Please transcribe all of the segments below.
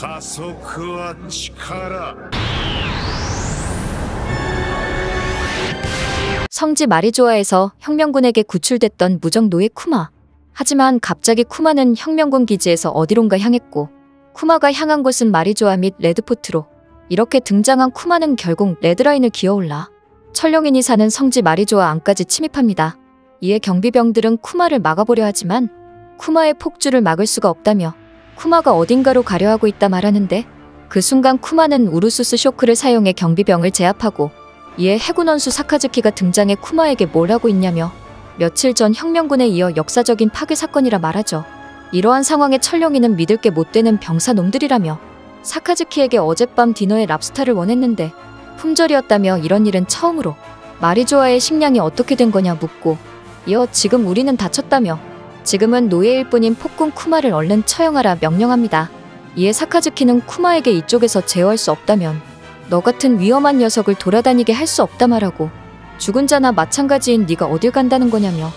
加速は力。 성지 마리조아에서 혁명군에게 구출됐던 무적 노예 쿠마. 하지만 갑자기 쿠마는 혁명군 기지에서 어디론가 향했고 쿠마가 향한 곳은 마리조아 및 레드포트로. 이렇게 등장한 쿠마는 결국 레드라인을 기어올라 천룡인이 사는 성지 마리조아 안까지 침입합니다. 이에 경비병들은 쿠마를 막아보려 하지만 쿠마의 폭주를 막을 수가 없다며 쿠마가 어딘가로 가려 하고 있다 말하는데 그 순간 쿠마는 우르수스 쇼크를 사용해 경비병을 제압하고 이에 해군 원수 사카즈키가 등장해 쿠마에게 뭘 하고 있냐며 며칠 전 혁명군에 이어 역사적인 파괴 사건이라 말하죠. 이러한 상황에 천룡이는 믿을 게 못 되는 병사놈들이라며 사카즈키에게 어젯밤 디너에 랍스타를 원했는데 품절이었다며 이런 일은 처음으로 마리조아의 식량이 어떻게 된 거냐 묻고 이어 지금 우리는 다쳤다며 지금은 노예일 뿐인 폭군 쿠마를 얼른 처형하라 명령합니다. 이에 사카즈키는 쿠마에게 이쪽에서 제어할 수 없다면 너 같은 위험한 녀석을 돌아다니게 할 수 없다 말하고 죽은 자나 마찬가지인 네가 어딜 간다는 거냐며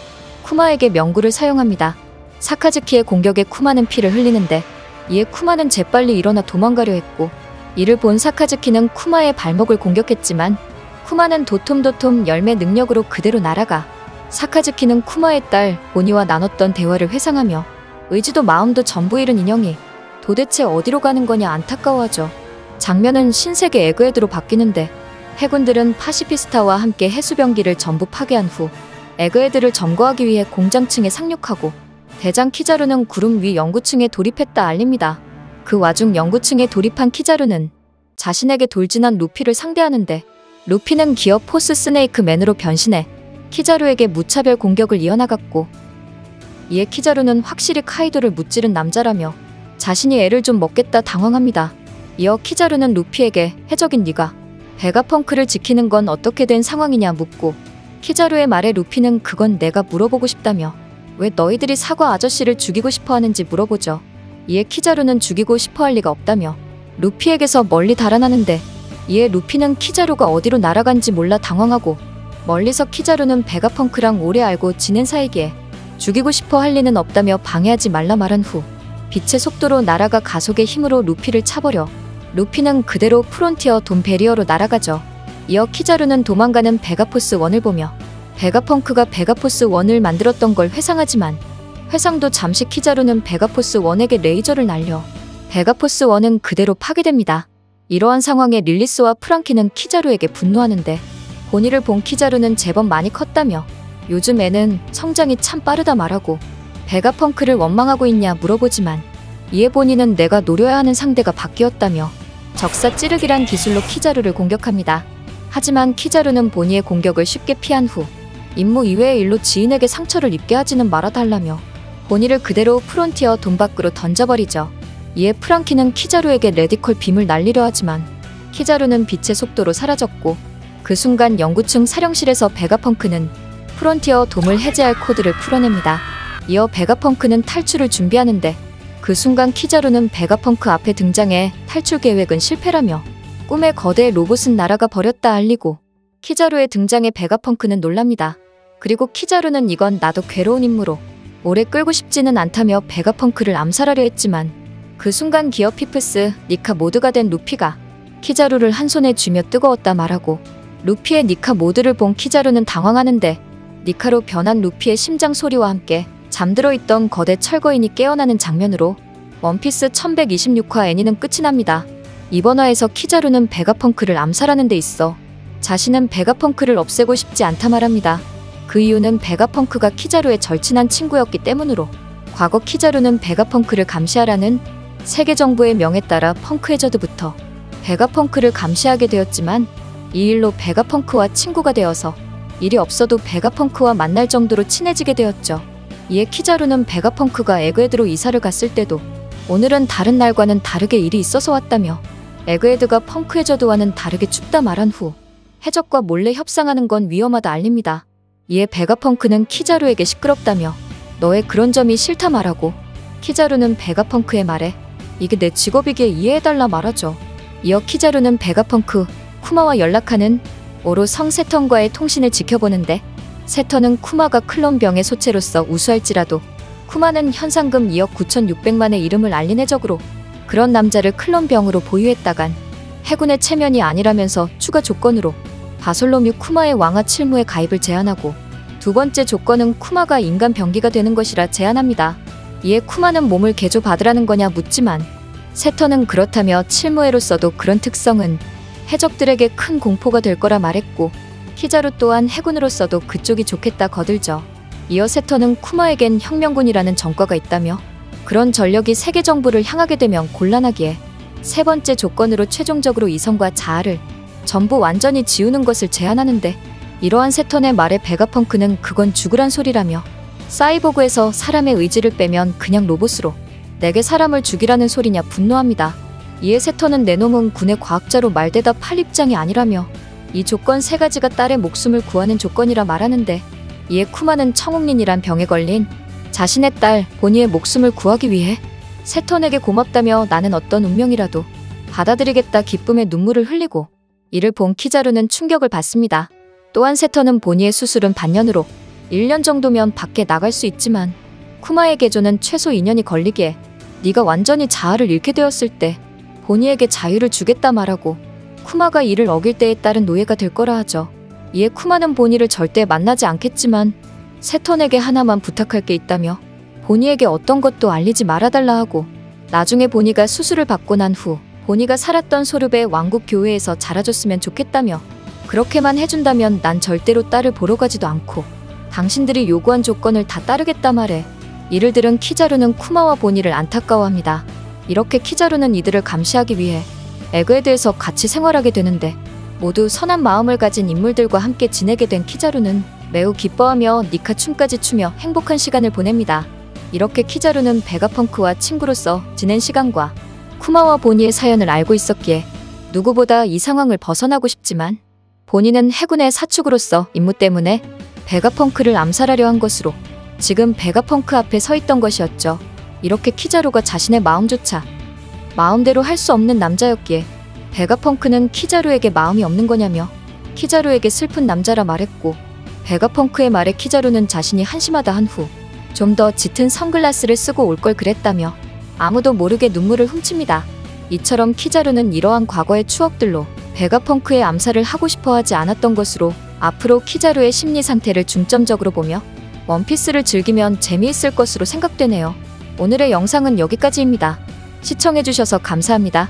쿠마에게 명구를 사용합니다. 사카즈키의 공격에 쿠마는 피를 흘리는데 이에 쿠마는 재빨리 일어나 도망가려 했고 이를 본 사카즈키는 쿠마의 발목을 공격했지만 쿠마는 도톰도톰 열매 능력으로 그대로 날아가 사카즈키는 쿠마의 딸 보니와 나눴던 대화를 회상하며 의지도 마음도 전부 잃은 인형이 도대체 어디로 가는 거냐 안타까워하죠. 장면은 신세계 에그헤드로 바뀌는데 해군들은 파시피스타와 함께 해수병기를 전부 파괴한 후 에그헤드를 점거하기 위해 공장층에 상륙하고 대장 키자루는 구름 위 연구층에 돌입했다 알립니다. 그 와중 연구층에 돌입한 키자루는 자신에게 돌진한 루피를 상대하는데 루피는 기어 포스 스네이크 맨으로 변신해 키자루에게 무차별 공격을 이어나갔고 이에 키자루는 확실히 카이도를 무찌른 남자라며 자신이 애를 좀 먹겠다 당황합니다. 이어 키자루는 루피에게 해적인 네가 베가펑크를 지키는 건 어떻게 된 상황이냐 묻고 키자루의 말에 루피는 그건 내가 물어보고 싶다며 왜 너희들이 사과 아저씨를 죽이고 싶어 하는지 물어보죠. 이에 키자루는 죽이고 싶어 할 리가 없다며 루피에게서 멀리 달아나는데 이에 루피는 키자루가 어디로 날아간지 몰라 당황하고 멀리서 키자루는 베가펑크랑 오래 알고 지낸 사이기에 죽이고 싶어 할 리는 없다며 방해하지 말라 말한 후 빛의 속도로 날아가 가속의 힘으로 루피를 차버려 루피는 그대로 프론티어 돔 베리어로 날아가죠. 이어 키자루는 도망가는 베가포스 1을 보며 베가펑크가 베가포스 1을 만들었던 걸 회상하지만 회상도 잠시 키자루는 베가포스 1에게 레이저를 날려 베가포스 1은 그대로 파괴됩니다. 이러한 상황에 릴리스와 프랑키는 키자루에게 분노하는데 보니를 본 키자루는 제법 많이 컸다며 요즘 애는 성장이 참 빠르다 말하고 베가펑크를 원망하고 있냐 물어보지만 이에 보니는 내가 노려야 하는 상대가 바뀌었다며 적사 찌르기란 기술로 키자루를 공격합니다. 하지만 키자루는 보니의 공격을 쉽게 피한 후 임무 이외의 일로 지인에게 상처를 입게 하지는 말아달라며 보니를 그대로 프론티어 돔 밖으로 던져버리죠. 이에 프랑키는 키자루에게 레디컬 빔을 날리려 하지만 키자루는 빛의 속도로 사라졌고 그 순간 연구층 사령실에서 베가펑크는 프론티어 돔을 해제할 코드를 풀어냅니다. 이어 베가펑크는 탈출을 준비하는데 그 순간 키자루는 베가펑크 앞에 등장해 탈출 계획은 실패라며 꿈의 거대 로봇은 날아가 버렸다 알리고 키자루의 등장에 베가펑크는 놀랍니다. 그리고 키자루는 이건 나도 괴로운 임무로 오래 끌고 싶지는 않다며 베가펑크를 암살하려 했지만 그 순간 기어 피프스, 니카 모드가 된 루피가 키자루를 한 손에 쥐며 뜨거웠다 말하고 루피의 니카 모드를 본 키자루는 당황하는데 니카로 변한 루피의 심장 소리와 함께 잠들어 있던 거대 철거인이 깨어나는 장면으로 원피스 1126화 애니는 끝이 납니다. 이번 화에서 키자루는 베가펑크를 암살하는 데 있어 자신은 베가펑크를 없애고 싶지 않다 말합니다. 그 이유는 베가펑크가 키자루의 절친한 친구였기 때문으로 과거 키자루는 베가펑크를 감시하라는 세계 정부의 명에 따라 펑크해저드부터 베가펑크를 감시하게 되었지만 이 일로 베가펑크와 친구가 되어서 일이 없어도 베가펑크와 만날 정도로 친해지게 되었죠. 이에 키자루는 베가펑크가 에그헤드로 이사를 갔을 때도 오늘은 다른 날과는 다르게 일이 있어서 왔다며 에그헤드가 펑크해저드와는 다르게 춥다 말한 후 해적과 몰래 협상하는 건 위험하다 알립니다. 이에 베가펑크는 키자루에게 시끄럽다며 너의 그런 점이 싫다 말하고 키자루는 베가펑크의 말에 이게 내 직업이기에 이해해달라 말하죠. 이어 키자루는 베가펑크, 쿠마와 연락하는 오로 성 세턴과의 통신을 지켜보는데 세턴은 쿠마가 클론병의 소체로서 우수할지라도 쿠마는 현상금 2억 9,600만의 이름을 알린 해적으로 그런 남자를 클론병으로 보유했다간 해군의 체면이 아니라면서 추가 조건으로 바솔로뮤 쿠마의 왕화 칠무에 가입을 제안하고, 두 번째 조건은 쿠마가 인간 병기가 되는 것이라 제안합니다. 이에 쿠마는 몸을 개조받으라는 거냐 묻지만 세턴은 그렇다며 칠무에로서도 그런 특성은 해적들에게 큰 공포가 될 거라 말했고, 키자루 또한 해군으로서도 그쪽이 좋겠다 거들죠. 이어 세턴은 쿠마에겐 혁명군이라는 전과가 있다며 그런 전력이 세계 정부를 향하게 되면 곤란하기에 세 번째 조건으로 최종적으로 이성과 자아를 전부 완전히 지우는 것을 제안하는데, 이러한 세턴의 말에 베가펑크는 그건 죽으란 소리라며 사이보그에서 사람의 의지를 빼면 그냥 로봇으로 내게 사람을 죽이라는 소리냐 분노합니다. 이에 세턴은 내 놈은 군의 과학자로 말대답할 입장이 아니라며 이 조건 세 가지가 딸의 목숨을 구하는 조건이라 말하는데, 이에 쿠마는 청옥린이란 병에 걸린 자신의 딸 보니의 목숨을 구하기 위해 세턴에게 고맙다며 나는 어떤 운명이라도 받아들이겠다 기쁨의 눈물을 흘리고, 이를 본 키자루는 충격을 받습니다. 또한 세턴은 보니의 수술은 반년으로 1년 정도면 밖에 나갈 수 있지만 쿠마의 개조는 최소 2년이 걸리기에 네가 완전히 자아를 잃게 되었을 때 보니에게 자유를 주겠다 말하고, 쿠마가 이를 어길 때에 따른 노예가 될 거라 하죠. 이에 쿠마는 보니를 절대 만나지 않겠지만 세턴에게 하나만 부탁할 게 있다며 보니에게 어떤 것도 알리지 말아달라 하고, 나중에 보니가 수술을 받고 난 후 보니가 살았던 소르베 왕국 교회에서 자라줬으면 좋겠다며 그렇게만 해준다면 난 절대로 딸을 보러 가지도 않고 당신들이 요구한 조건을 다 따르겠다 말해. 이를 들은 키자루는 쿠마와 보니를 안타까워합니다. 이렇게 키자루는 이들을 감시하기 위해 에그헤드에서 같이 생활하게 되는데, 모두 선한 마음을 가진 인물들과 함께 지내게 된 키자루는 매우 기뻐하며 니카 춤까지 추며 행복한 시간을 보냅니다. 이렇게 키자루는 베가펑크와 친구로서 지낸 시간과 쿠마와 보니의 사연을 알고 있었기에 누구보다 이 상황을 벗어나고 싶지만, 보니는 해군의 사축으로서 임무 때문에 베가펑크를 암살하려 한 것으로 지금 베가펑크 앞에 서 있던 것이었죠. 이렇게 키자루가 자신의 마음조차 마음대로 할 수 없는 남자였기에 베가펑크는 키자루에게 마음이 없는 거냐며 키자루에게 슬픈 남자라 말했고, 베가펑크의 말에 키자루는 자신이 한심하다 한 후 좀 더 짙은 선글라스를 쓰고 올 걸 그랬다며 아무도 모르게 눈물을 훔칩니다. 이처럼 키자루는 이러한 과거의 추억들로 베가펑크의 암살을 하고 싶어 하지 않았던 것으로 앞으로 키자루의 심리 상태를 중점적으로 보며 원피스를 즐기면 재미있을 것으로 생각되네요. 오늘의 영상은 여기까지입니다. 시청해주셔서 감사합니다.